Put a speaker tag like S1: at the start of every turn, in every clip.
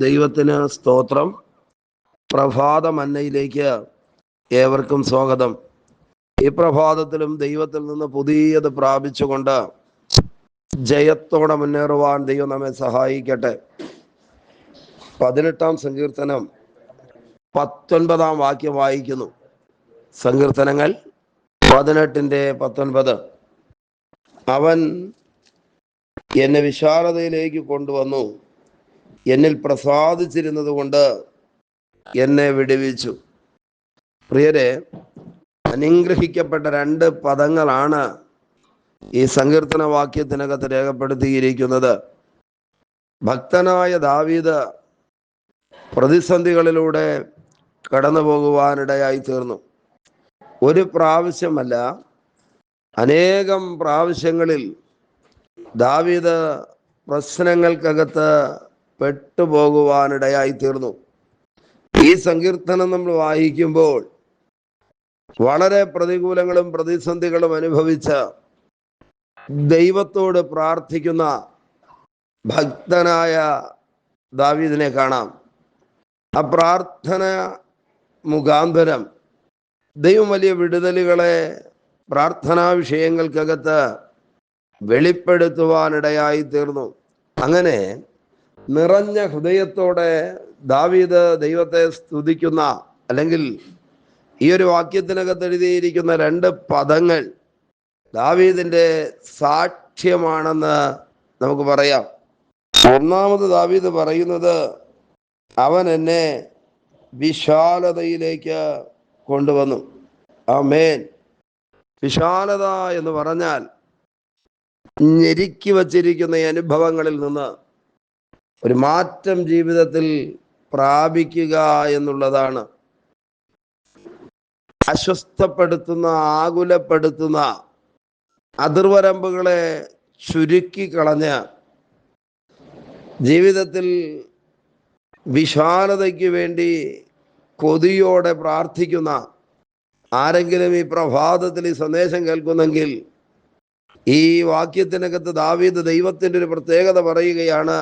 S1: ദൈവത്തിന് സ്തോത്രം. പ്രഭാത മന്നയിലേക്ക് ഏവർക്കും സ്വാഗതം. ഈ പ്രഭാതത്തിലും ദൈവത്തിൽ നിന്ന് പുതിയത് പ്രാപിച്ചുകൊണ്ട് ജയത്തോടെ മുന്നേറുവാൻ ദൈവം നമ്മെ സഹായിക്കട്ടെ. 18-ാം സങ്കീർത്തനം 19-ാം വാക്യം വായിക്കുന്നു. സങ്കീർത്തനങ്ങൾ 18-19. അവൻ എന്നെ വിശാലതയിലേക്ക് കൊണ്ടുവന്നു, എന്നിൽ പ്രസാദിച്ചിരുന്നത് കൊണ്ട് എന്നെ വിടുവിച്ചു. പ്രിയരെ, അനുഗ്രഹിക്കപ്പെട്ട 2 പദങ്ങളാണ് ഈ സങ്കീർത്തന വാക്യത്തിനകത്ത് രേഖപ്പെടുത്തിയിരിക്കുന്നത്. ഭക്തനായ ദാവീദ് പ്രതിസന്ധികളിലൂടെ കടന്നു പോകുവാനിടയായി തീർന്നു. ഒരു പ്രാവശ്യമല്ല, അനേകം പ്രാവശ്യങ്ങളിൽ ദാവീദ് പ്രശ്നങ്ങൾക്കകത്ത് പെട്ടുപോകുവാനിടയായി തീർന്നു. ഈ സങ്കീർത്തനം നമ്മൾ വായിക്കുമ്പോൾ വളരെ പ്രതികൂലങ്ങളും പ്രതിസന്ധികളും അനുഭവിച്ച ദൈവത്തോട് പ്രാർത്ഥിക്കുന്ന ഭക്തനായ ദാവീദിനെ കാണാം. ആ പ്രാർത്ഥന മുഖാന്തരം ദൈവം വലിയ വിടുതലുകളെ പ്രാർത്ഥനാ വിഷയങ്ങൾക്കകത്ത് വെളിപ്പെടുത്തുവാനിടയായി തീർന്നു. അങ്ങനെ നിറഞ്ഞ ഹൃദയത്തോടെ ദാവീദ് ദൈവത്തെ സ്തുതിക്കുന്ന, അല്ലെങ്കിൽ ഈ ഒരു വാക്യത്തിനകത്ത് എഴുതിയിരിക്കുന്ന 2 പദങ്ങൾ ദാവീദിന്റെ സാക്ഷ്യമാണെന്ന് നമുക്ക് പറയാം. ഒന്നാമത് ദാവീദ് പറയുന്നത്, അവൻ എന്നെ വിശാലതയിലേക്ക് കൊണ്ടുവന്നു. ആമേൻ. വിശാലത എന്ന് പറഞ്ഞാൽ ഞെരുക്കി വച്ചിരിക്കുന്ന ഈ അനുഭവങ്ങളിൽ നിന്ന് ഒരു മാറ്റം ജീവിതത്തിൽ പ്രാപിക്കുക എന്നുള്ളതാണ്. അസ്വസ്ഥപ്പെടുത്തുന്ന, ആകുലപ്പെടുത്തുന്ന അതിർവരമ്പുകളെ ചുരുക്കി കളഞ്ഞ് ജീവിതത്തിൽ വിശാലതയ്ക്ക് വേണ്ടി കൊതിയോടെ പ്രാർത്ഥിക്കുന്ന ആരെങ്കിലും ഈ പ്രഭാതത്തിൽ ഈ സന്ദേശം കേൾക്കുന്നെങ്കിൽ, ഈ വാക്യത്തിനകത്ത് ദാവീദ് ദൈവത്തിൻ്റെ ഒരു പ്രത്യേകത പറയുകയാണ്.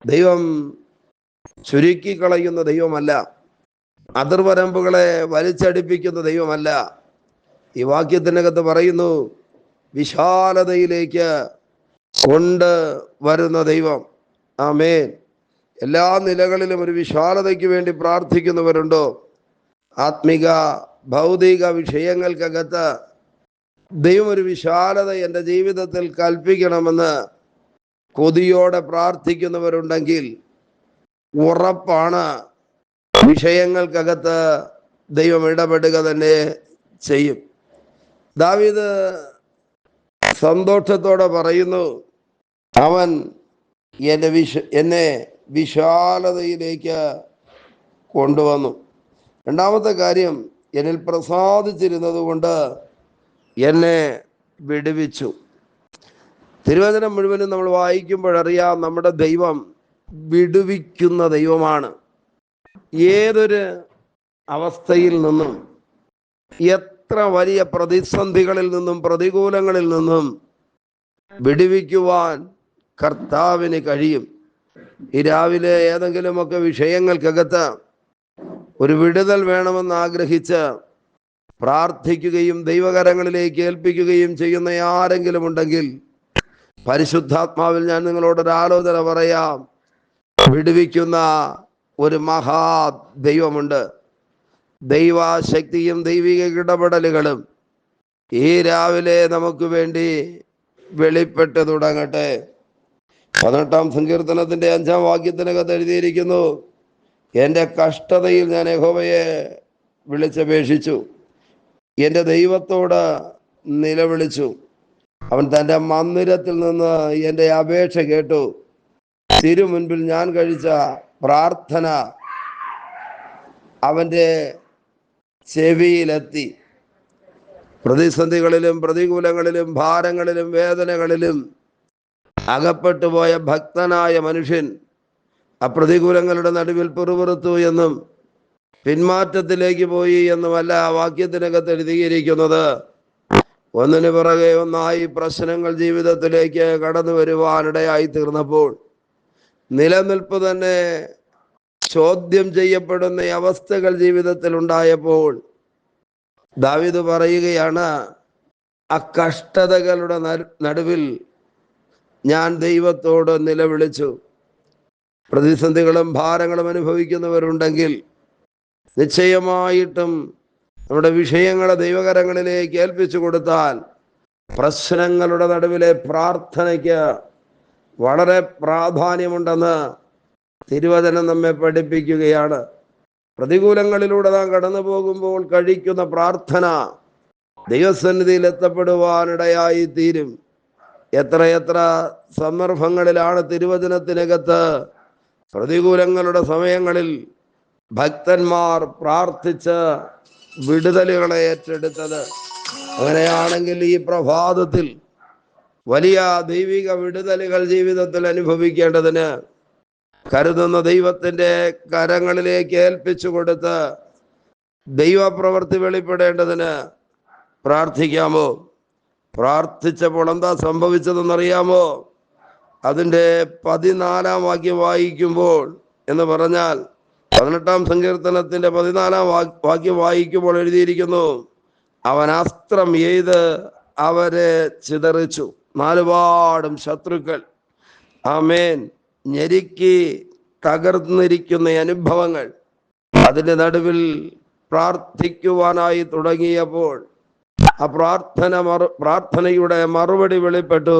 S1: ദൈവം ചുരുക്കിക്കളയുന്ന ദൈവമല്ല, അതിർവരമ്പുകളെ വലിച്ചടിപ്പിക്കുന്ന ദൈവമല്ല. ഈ വാക്യത്തിനകത്ത് പറയുന്നു, വിശാലതയിലേക്ക് കൊണ്ട് വരുന്ന ദൈവം. ആമേൻ. എല്ലാ നിലകളിലും ഒരു വിശാലതയ്ക്ക് വേണ്ടി പ്രാർത്ഥിക്കുന്നവരുണ്ടോ? ആത്മിക ഭൗതിക വിഷയങ്ങൾക്കകത്ത് ദൈവം ഒരു വിശാലത എൻ്റെ ജീവിതത്തിൽ കൽപ്പിക്കണമെന്ന് കൊതിയോടെ പ്രാർത്ഥിക്കുന്നവരുണ്ടെങ്കിൽ ഉറപ്പാണ് വിഷയങ്ങൾക്കകത്ത് ദൈവം ഇടപെടുക തന്നെ ചെയ്യും. ദാവീദ് സന്തോഷത്തോടെ പറയുന്നു, അവൻ എന്നെ വിശാലതയിലേക്ക് കൊണ്ടുവന്നു. രണ്ടാമത്തെ കാര്യം, എന്നിൽ പ്രസാദിച്ചിരുന്നത് കൊണ്ട് എന്നെ വിടുവിച്ചു. തിരുവചനം മുഴുവനും നമ്മൾ വായിക്കുമ്പോഴറിയാം, നമ്മുടെ ദൈവം വിടുവിക്കുന്ന ദൈവമാണ്. ഏതൊരു അവസ്ഥയിൽ നിന്നും, എത്ര വലിയ പ്രതിസന്ധികളിൽ നിന്നും പ്രതികൂലങ്ങളിൽ നിന്നും വിടുവിക്കുവാൻ കർത്താവിന് കഴിയും. ഈ രാവിലെ ഏതെങ്കിലുമൊക്കെ വിഷയങ്ങൾക്കകത്ത് ഒരു വിടുതൽ വേണമെന്ന് ആഗ്രഹിച്ച് പ്രാർത്ഥിക്കുകയും ദൈവകരങ്ങളിലേക്ക് ഏൽപ്പിക്കുകയും ചെയ്യുന്ന ആരെങ്കിലും ഉണ്ടെങ്കിൽ, പരിശുദ്ധാത്മാവിൽ ഞാൻ നിങ്ങളോടൊരു ആലോചന പറയാം. വിടുവിക്കുന്ന ഒരു മഹാ ദൈവമുണ്ട്. ദൈവശക്തിയും ദൈവിക ഇടപെടലുകളും ഈ രാവിലെ നമുക്ക് വേണ്ടി വെളിപ്പെട്ട് തുടങ്ങട്ടെ. 18-ാം സങ്കീർത്തനത്തിന്റെ 5-ാം വാക്യത്തിനകത്ത് എഴുതിയിരിക്കുന്നു, എൻ്റെ കഷ്ടതയിൽ ഞാൻ യഹോവയെ വിളിച്ചപേക്ഷിച്ചു, എൻ്റെ ദൈവത്തോട് നിലവിളിച്ചു. അവൻ തൻ്റെ മന്ദിരത്തിൽ നിന്ന് എൻ്റെ അപേക്ഷ കേട്ടു. തിരുമുൻപിൽ ഞാൻ കഴിച്ച പ്രാർത്ഥന അവൻ്റെ ചെവിയിലെത്തി. പ്രതിസന്ധികളിലും പ്രതികൂലങ്ങളിലും ഭാരങ്ങളിലും വേദനകളിലും അകപ്പെട്ടു പോയ ഭക്തനായ മനുഷ്യൻ പ്രതികൂലങ്ങളുടെ നടുവിൽ പിറുപിറുത്തു എന്നും പിന്മാറ്റത്തിലേക്ക് പോയി എന്നുമല്ല ആ വാക്യത്തിനകത്ത് എഴുതിയിരിക്കുന്നത്. ഒന്നിനു പിറകെ ഒന്നായി പ്രശ്നങ്ങൾ ജീവിതത്തിലേക്ക് കടന്നു വരുവാനിടയായി തീർന്നപ്പോൾ നിലനിൽപ്പ് തന്നെ ചോദ്യം ചെയ്യപ്പെടുന്ന അവസ്ഥകൾ ജീവിതത്തിൽ ഉണ്ടായപ്പോൾ ദാവീദ് പറയുകയാണ്, ആ കഷ്ടതകളുടെ നടുവിൽ ഞാൻ ദൈവത്തോട് നിലവിളിച്ചു. പ്രതിസന്ധികളും ഭാരങ്ങളും അനുഭവിക്കുന്നവരുണ്ടെങ്കിൽ നിശ്ചയമായിട്ടും നമ്മുടെ വിഷയങ്ങളെ ദൈവകരങ്ങളിലേക്ക് ഏൽപ്പിച്ചു കൊടുത്താൽ പ്രശ്നങ്ങളുടെ നടുവിലെ പ്രാർത്ഥനയ്ക്ക് വളരെ പ്രാധാന്യമുണ്ടെന്ന് തിരുവചനം നമ്മെ പഠിപ്പിക്കുകയാണ്. പ്രതികൂലങ്ങളിലൂടെ നാം കടന്നു പോകുമ്പോൾ കഴിക്കുന്ന പ്രാർത്ഥന ദൈവസന്നിധിയിൽ എത്തപ്പെടുവാനിടയായി തീരും. എത്രയെത്ര സന്ദർഭങ്ങളിലാണ് തിരുവചനത്തിനകത്ത് പ്രതികൂലങ്ങളുടെ സമയങ്ങളിൽ ഭക്തന്മാർ പ്രാർത്ഥിച്ച് വിടുതലുകളെ ഏറ്റെടുത്തത്. അങ്ങനെയാണെങ്കിൽ ഈ പ്രഭാതത്തിൽ വലിയ ദൈവിക വിടുതലുകൾ ജീവിതത്തിൽ അനുഭവിക്കേണ്ടതിന് കരുതുന്ന ദൈവത്തിന്റെ കരങ്ങളിലേക്ക് ഏൽപ്പിച്ചു കൊടുത്ത് ദൈവപ്രവൃത്തി വെളിപ്പെടേണ്ടതിന് പ്രാർത്ഥിക്കാമോ? പ്രാർത്ഥിച്ചപ്പോൾ എന്താ സംഭവിച്ചതെന്നറിയാമോ? അതിൻ്റെ 14-ാം വാക്യം വായിക്കുമ്പോൾ എന്ന് പറഞ്ഞാൽ 18-ാം സങ്കീർത്തനത്തിന്റെ 14-ാം വാക്യം വായിക്കുമ്പോൾ എഴുതിയിരിക്കുന്നു, അവൻ അസ്ത്രം എയ്ത് അവരെ ചിതറിച്ചു. നാലുപാടും ശത്രുക്കൾ ആമേൻ ഞെരുക്കി തകർന്നിരിക്കുന്ന അനുഭവങ്ങൾ. അതിൻ്റെ പ്രാർത്ഥിക്കുവാനായി തുടങ്ങിയപ്പോൾ ആ പ്രാർത്ഥനയുടെ മറുപടി വെളിപ്പെട്ടു.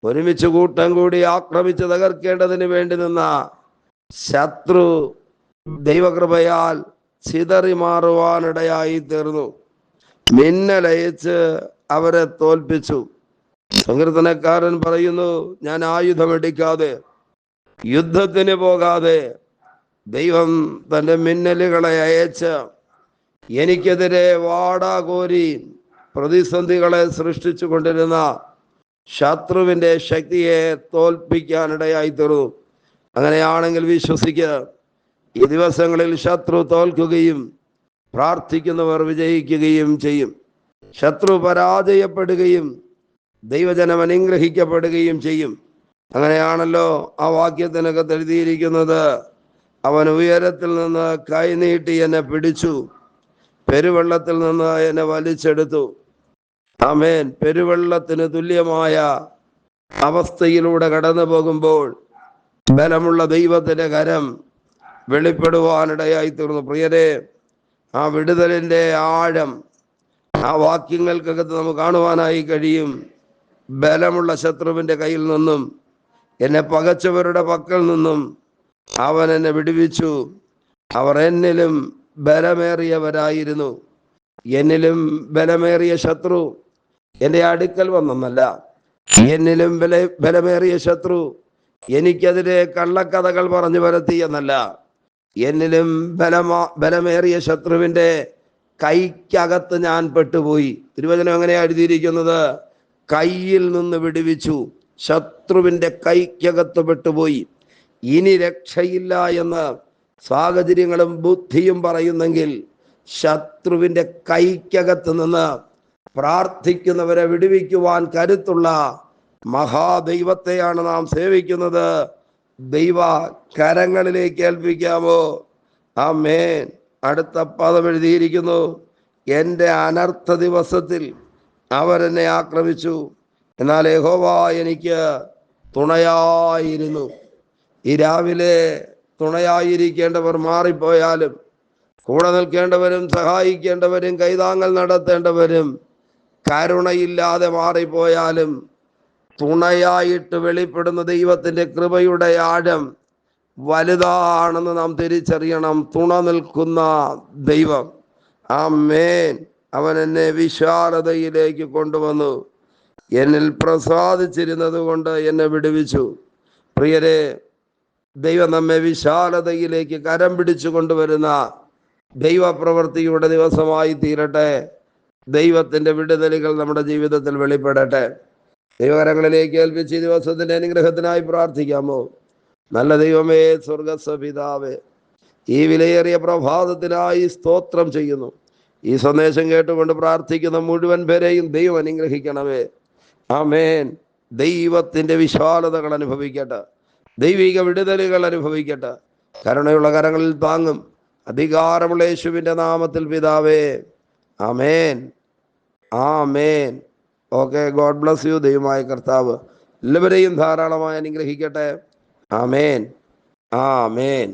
S1: ഒരുമിച്ച് കൂട്ടം കൂടി ആക്രമിച്ച് തകർക്കേണ്ടതിന് വേണ്ടി നിന്ന ശത്രു ദൈവകൃപയാൽ ചിതറി മാറുവാനിടയായി തീർന്നു. മിന്നലയച്ച് അവരെ തോൽപ്പിച്ചു. സങ്കീർത്തനക്കാരൻ പറയുന്നു, ഞാൻ ആയുധമെടുക്കാതെ യുദ്ധത്തിന് പോകാതെ ദൈവം തൻ്റെ മിന്നലുകളെ അയച്ച് എനിക്കെതിരെ വാടാകോരി പ്രതിസന്ധികളെ സൃഷ്ടിച്ചു കൊണ്ടിരുന്ന ശത്രുവിൻ്റെ ശക്തിയെ തോൽപ്പിക്കാനിടയായി തീർന്നു. അങ്ങനെയാണെങ്കിൽ വിശ്വസിക്കുക, ഈ ദിവസങ്ങളിൽ ശത്രു തോൽക്കുകയും പ്രാർത്ഥിക്കുന്നവർ വിജയിക്കുകയും ചെയ്യും. ശത്രു പരാജയപ്പെടുകയും ദൈവജനം അനുഗ്രഹിക്കപ്പെടുകയും ചെയ്യും. അങ്ങനെയാണല്ലോ ആ വാക്യത്തിനകത്ത് എഴുതിയിരിക്കുന്നത്, അവൻ ഉയരത്തിൽ നിന്ന് കൈനീട്ടി എന്നെ പിടിച്ചു, പെരുവെള്ളത്തിൽ നിന്ന് എന്നെ വലിച്ചെടുത്തു. ആമേൻ. പെരുവെള്ളത്തിന് തുല്യമായ അവസ്ഥയിലൂടെ കടന്നു പോകുമ്പോൾ ബലമുള്ള ദൈവത്തിന്റെ കരം വെളിപ്പെടുവാനിടയായി തീർന്നു. പ്രിയരെ, ആ വിടുതലിന്റെ ആഴം ആ വാക്യങ്ങൾക്കകത്ത് നമുക്ക് കാണുവാനായി കഴിയും. ബലമുള്ള ശത്രുവിന്റെ കയ്യിൽ നിന്നും, എന്നെ പകച്ചവരുടെ പക്കൽ നിന്നും അവൻ എന്നെ വിടുവിച്ചു. അവർ എന്നിലും ബലമേറിയവരായിരുന്നു. എന്നിലും ബലമേറിയ ശത്രു എൻ്റെ അടുക്കൽ വന്നല്ല, എന്നിലും ബലമേറിയ ശത്രു എനിക്കെതിരെ കള്ളക്കഥകൾ പറഞ്ഞു വരത്തി എന്നല്ല, എന്നിലും ബലമേറിയ ശത്രുവിൻ്റെ കൈക്കകത്ത് ഞാൻ പെട്ടുപോയി. തിരുവചനം എങ്ങനെയാ എഴുതിയിരിക്കുന്നത്? കയ്യിൽ നിന്ന് വിടുവിച്ചു, ശത്രുവിൻ്റെ കൈക്കകത്ത് പെട്ടുപോയി. ഇനി രക്ഷയില്ല എന്ന് സാഹചര്യങ്ങളും ബുദ്ധിയും പറയുന്നെങ്കിൽ ശത്രുവിൻ്റെ കൈക്കകത്ത് നിന്ന് പ്രാർത്ഥിക്കുന്നവരെ വിടുവിക്കുവാൻ കരുത്തുള്ള മഹാദൈവത്തെയാണ് നാം സേവിക്കുന്നത്. ദൈവ കരങ്ങളിലേക്ക് ഏൽപ്പിക്കാമോ? ആമേൻ. അടുത്ത പദം എഴുതിയിരിക്കുന്നു, എൻ്റെ അനർത്ഥ ദിവസത്തിൽ അവരെന്നെ ആക്രമിച്ചു, എന്നാൽ യഹോവ എനിക്ക് തുണയായിരുന്നു. ഈ രാവിലെ തുണയായിരിക്കേണ്ടവർ മാറിപ്പോയാലും, കൂടെ നിൽക്കേണ്ടവരും സഹായിക്കേണ്ടവരും കൈതാങ്ങൽ നടത്തേണ്ടവരും കരുണയില്ലാതെ മാറിപ്പോയാലും, തുണയായിട്ട് വെളിപ്പെടുന്ന ദൈവത്തിൻ്റെ കൃപയുടെ ആഴം വലുതാണെന്ന് നാം തിരിച്ചറിയണം. തുണ നിൽക്കുന്ന ദൈവം, ആമേൻ, അവൻ എന്നെ വിശാലതയിലേക്ക് കൊണ്ടുവന്നു, എന്നിൽ പ്രസാദിച്ചിരുന്നത് കൊണ്ട് എന്നെ വിടുവിച്ചു. പ്രിയരെ, ദൈവം നമ്മെ വിശാലതയിലേക്ക് കരം പിടിച്ചു കൊണ്ടുവരുന്ന ദൈവപ്രവൃത്തിയുടെ ദിവസമായി തീരട്ടെ. ദൈവത്തിൻ്റെ വിടുതലുകൾ നമ്മുടെ ജീവിതത്തിൽ വെളിപ്പെടട്ടെ. ദൈവകരങ്ങളിലേക്ക് ഏൽപ്പിച്ച് ഈ ദിവസത്തിൻ്റെ അനുഗ്രഹത്തിനായി പ്രാർത്ഥിക്കാമോ? നല്ല ദൈവമേ, സ്വർഗസ്വപിതാവേ, ഈ വിലയേറിയ പ്രഭാതത്തിനായി സ്തോത്രം ചെയ്യുന്നു. ഈ സന്ദേശം കേട്ടുകൊണ്ട് പ്രാർത്ഥിക്കുന്ന മുഴുവൻ പേരെയും ദൈവം അനുഗ്രഹിക്കണമേ. ആമേൻ. ദൈവത്തിൻ്റെ വിശാലതകൾ അനുഭവിക്കട്ടെ. ദൈവിക വിടുതലുകൾ അനുഭവിക്കട്ടെ. കരുണയുള്ള കരങ്ങളിൽ താങ്ങും അധികാരമുള്ള യേശുവിൻ്റെ നാമത്തിൽ പിതാവേ, ആമേൻ, ആമേൻ. Okay, God bless you. ദൈവമായ കർത്താവ് എല്ലാവരെയും ധാരാളമായി അനുഗ്രഹിക്കട്ടെ. ആമേൻ, ആമേൻ.